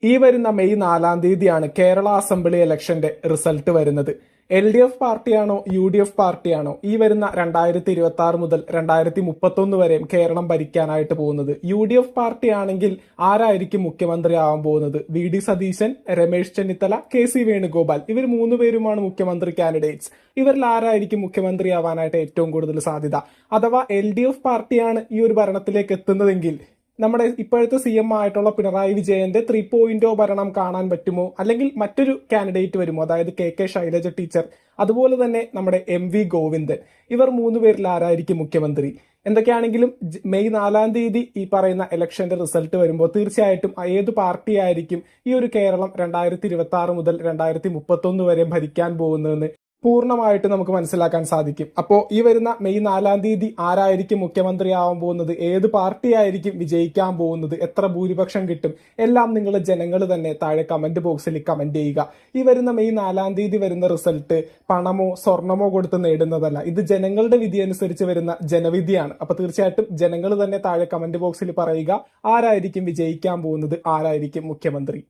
ഈ വരുന്ന മെയ് 4-ാം തീയതിയാണ് കേരള അസംബ്ലി ഇലക്ഷന്റെ റിസൾട്ട് വരുന്നത്. LDF പാർട്ടിയാണോ UDF പാർട്ടിയാണോ ഈ വരുന്ന 2026 മുതൽ 2031 വരെയും കേരളം ഭരിക്കാനായിട്ട് പോകുന്നത്? UDF പാർട്ടിയാണെങ്കിൽ ആരായിരിക്കും മുഖ്യമന്ത്രി ആവാൻ പോകുന്നത്? VD സതീശൻ, രമേശ് ചെന്നിത്തല, KC വേണുഗോപാൽ, ഇവർ മൂന്നുപേരുമാണ് മുഖ്യമന്ത്രി കാൻഡിഡേറ്റ്സ്. ഇവരിൽ ആരായിരിക്കും മുഖ്യമന്ത്രി ആവാനായിട്ട് ഏറ്റവും കൂടുതൽ സാധ്യത? അഥവാ LDF പാർട്ടിയാണ് ഈ ഒരു ഭരണത്തിലേക്ക് എത്തുന്നതെങ്കിൽ നമ്മുടെ ഇപ്പോഴത്തെ CM ആയിട്ടുള്ള പിണറായി വിജയന്റെ 3.0 ഭരണം കാണാൻ പറ്റുമോ? അല്ലെങ്കിൽ മറ്റൊരു കാൻഡിഡേറ്റ് വരുമോ? അതായത് KK ശൈലജ ടീച്ചർ, അതുപോലെ തന്നെ നമ്മുടെ MV ഗോവിന്ദൻ, ഇവർ മൂന്നുപേരിൽ ആരായിരിക്കും മുഖ്യമന്ത്രി? എന്തൊക്കെയാണെങ്കിലും മെയ് 4-ാം തീയതി ഈ പറയുന്ന ഇലക്ഷന്റെ റിസൾട്ട് വരുമ്പോൾ തീർച്ചയായിട്ടും ഏത് പാർട്ടി ആയിരിക്കും ഈ ഒരു കേരളം 2026 മുതൽ 2031 വരെ ഭരിക്കാൻ പോകുന്നതെന്ന് പൂർണ്ണമായിട്ട് നമുക്ക് മനസ്സിലാക്കാൻ സാധിക്കും. അപ്പോൾ ഈ വരുന്ന മെയ് 4-ാം തീയതി ആരായിരിക്കും മുഖ്യമന്ത്രിയാവാൻ പോകുന്നത്, ഏത് പാർട്ടി ആയിരിക്കും വിജയിക്കാൻ പോകുന്നത്, എത്ര ഭൂരിപക്ഷം കിട്ടും, എല്ലാം നിങ്ങൾ ജനങ്ങൾ തന്നെ താഴെ കമന്റ് ബോക്സിൽ കമന്റ് ചെയ്യുക. ഈ വരുന്ന മെയ് 4-ാം തീയതി വരുന്ന റിസൾട്ട് പണമോ സ്വർണമോ കൊടുത്ത് നേടുന്നതല്ല, ഇത് ജനങ്ങളുടെ വിധി അനുസരിച്ച് വരുന്ന ജനവിധിയാണ്. അപ്പൊ തീർച്ചയായിട്ടും ജനങ്ങൾ തന്നെ താഴെ കമന്റ് ബോക്സിൽ പറയുക ആരായിരിക്കും വിജയിക്കാൻ പോകുന്നത്, ആരായിരിക്കും മുഖ്യമന്ത്രി.